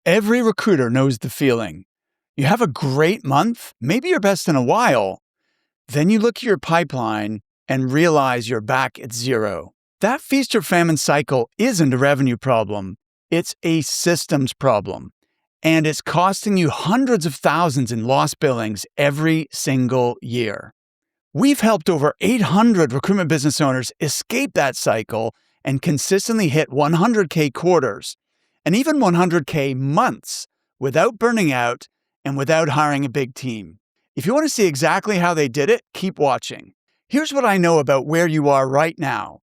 Every recruiter knows the feeling. You have a great month, maybe your best in a while. Then you look at your pipeline and realize you're back at zero. That feast or famine cycle isn't a revenue problem. It's a systems problem. And it's costing you hundreds of thousands in lost billings every single year. We've helped over 800 recruitment business owners escape that cycle and consistently hit 100K quarters and even 100K months without burning out and without hiring a big team. If you want to see exactly how they did it, keep watching. Here's what I know about where you are right now.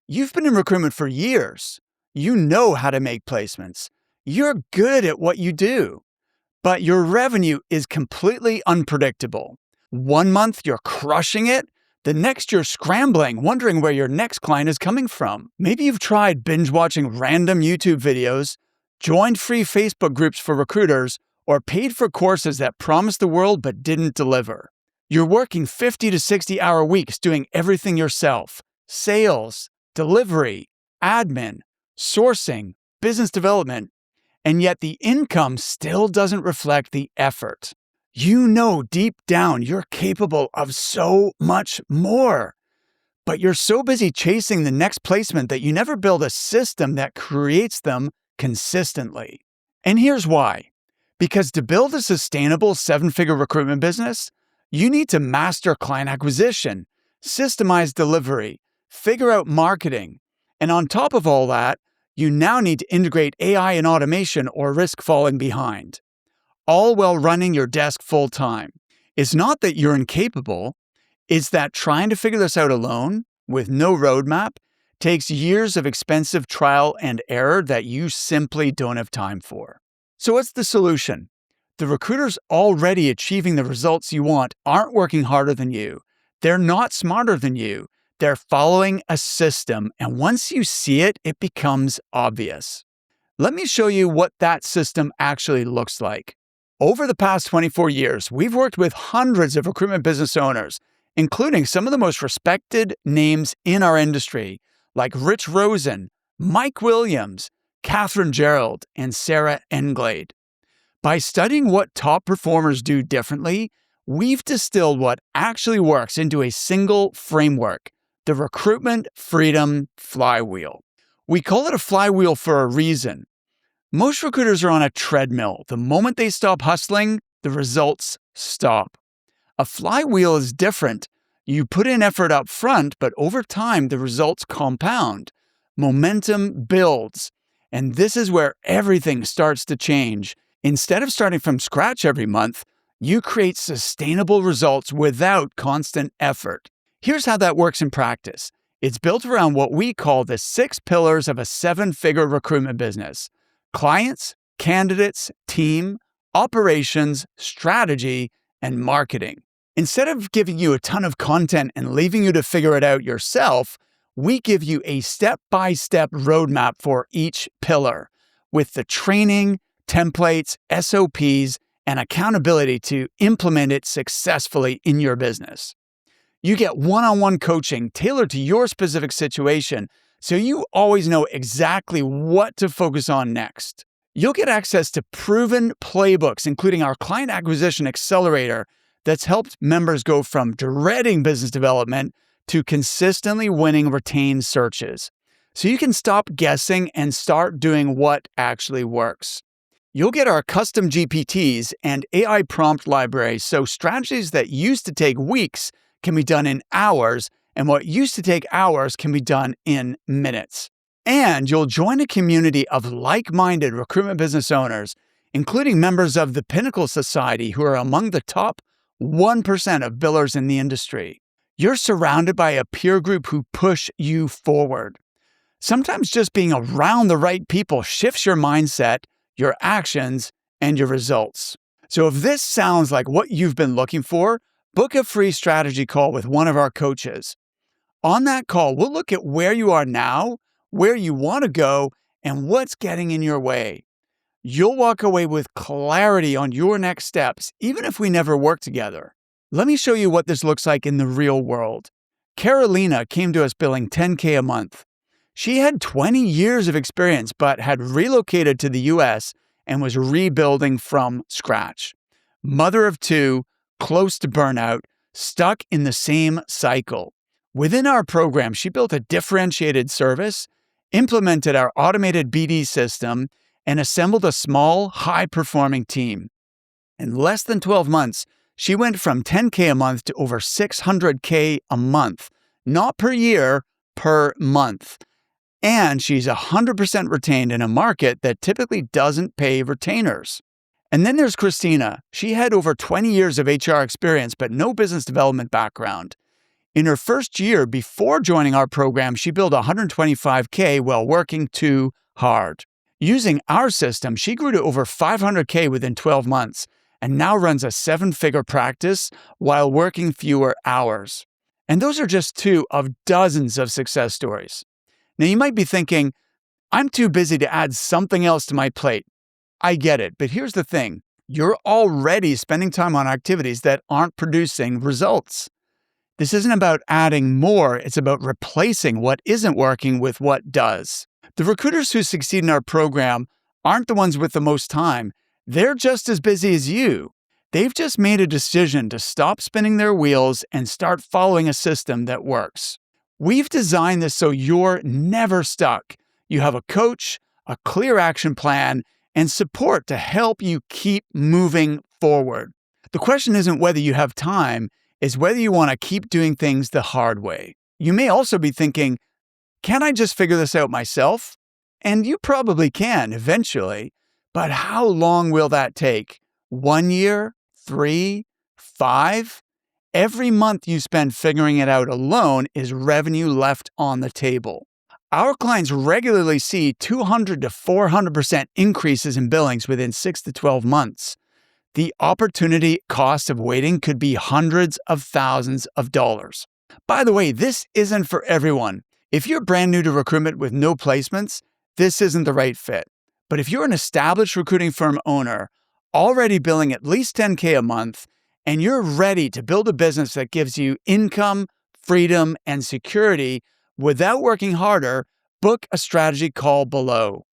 You've been in recruitment for years. You know how to make placements. You're good at what you do, but your revenue is completely unpredictable. One month you're crushing it. The next you're scrambling, wondering where your next client is coming from. Maybe you've tried binge watching random YouTube videos, joined free Facebook groups for recruiters, or paid for courses that promised the world but didn't deliver. You're working 50 to 60-hour weeks doing everything yourself. Sales, delivery, admin, sourcing, business development, and yet the income still doesn't reflect the effort. You know deep down you're capable of so much more, but you're so busy chasing the next placement that you never build a system that creates them consistently. And here's why. Because to build a sustainable 7-figure recruitment business, you need to master client acquisition, systemize delivery, figure out marketing, and on top of all that, you now need to integrate AI and automation or risk falling behind, all while running your desk full time. It's not that you're incapable, it's that trying to figure this out alone, with no roadmap, takes years of expensive trial and error that you simply don't have time for. So what's the solution? The recruiters already achieving the results you want aren't working harder than you. They're not smarter than you. They're following a system, and once you see it, it becomes obvious. Let me show you what that system actually looks like. Over the past 24 years, we've worked with hundreds of recruitment business owners, including some of the most respected names in our industry, like Rich Rosen, Mike Williams, Catherine Gerald, and Sarah Englade. By studying what top performers do differently, we've distilled what actually works into a single framework, the Recruitment Freedom Flywheel. We call it a flywheel for a reason. Most recruiters are on a treadmill. The moment they stop hustling, the results stop. A flywheel is different. You put in effort up front, but over time, the results compound. Momentum builds. And this is where everything starts to change. Instead of starting from scratch every month, you create sustainable results without constant effort. Here's how that works in practice. It's built around what we call the 6 pillars of a 7-figure recruitment business: clients, candidates, team, operations, strategy, and marketing. Instead of giving you a ton of content and leaving you to figure it out yourself, we give you a step-by-step roadmap for each pillar with the training, templates, SOPs, and accountability to implement it successfully in your business. You get one-on-one coaching tailored to your specific situation, so you always know exactly what to focus on next. You'll get access to proven playbooks, including our Client Acquisition Accelerator that's helped members go from dreading business development to consistently winning retained searches. So you can stop guessing and start doing what actually works. You'll get our custom GPTs and AI prompt library, so strategies that used to take weeks can be done in hours, and what used to take hours can be done in minutes. And you'll join a community of like-minded recruitment business owners, including members of the Pinnacle Society who are among the top 1% of billers in the industry. You're surrounded by a peer group who push you forward. Sometimes just being around the right people shifts your mindset, your actions, and your results. So if this sounds like what you've been looking for, book a free strategy call with one of our coaches. On that call, we'll look at where you are now, where you want to go, and what's getting in your way. You'll walk away with clarity on your next steps, even if we never work together. Let me show you what this looks like in the real world. Karolina came to us billing $10K a month. She had 20 years of experience, but had relocated to the US and was rebuilding from scratch. Mother of two, close to burnout, stuck in the same cycle. Within our program, she built a differentiated service, implemented our automated BD system, and assembled a small, high-performing team. In less than 12 months, she went from $10K a month to over $600K a month, not per year, per month. And she's 100% retained in a market that typically doesn't pay retainers. And then there's Christina. She had over 20 years of HR experience, but no business development background. In her first year before joining our program, she built $125K while working too hard. Using our system, she grew to over $500K within 12 months and now runs a 7-figure practice while working fewer hours. And those are just two of dozens of success stories. Now, you might be thinking, I'm too busy to add something else to my plate. I get it, but here's the thing. You're already spending time on activities that aren't producing results. This isn't about adding more, it's about replacing what isn't working with what does. The recruiters who succeed in our program aren't the ones with the most time. They're just as busy as you. They've just made a decision to stop spinning their wheels and start following a system that works. We've designed this so you're never stuck. You have a coach, a clear action plan, and support to help you keep moving forward. The question isn't whether you have time, it's whether you want to keep doing things the hard way. You may also be thinking, can I just figure this out myself? And you probably can eventually, but how long will that take? 1 year? 3? 5? Every month you spend figuring it out alone is revenue left on the table. Our clients regularly see 200 to 400% increases in billings within 6 to 12 months. The opportunity cost of waiting could be hundreds of thousands of dollars. By the way, this isn't for everyone. If you're brand new to recruitment with no placements, this isn't the right fit. But if you're an established recruiting firm owner, already billing at least $10K a month, and you're ready to build a business that gives you income, freedom, and security without working harder, book a strategy call below.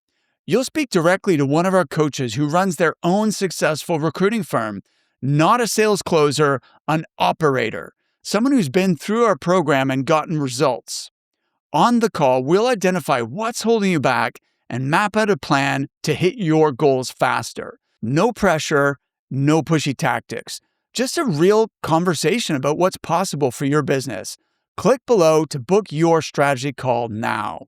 You'll speak directly to one of our coaches who runs their own successful recruiting firm, not a sales closer, an operator, someone who's been through our program and gotten results. On the call, we'll identify what's holding you back and map out a plan to hit your goals faster. No pressure, no pushy tactics. Just a real conversation about what's possible for your business. Click below to book your strategy call now.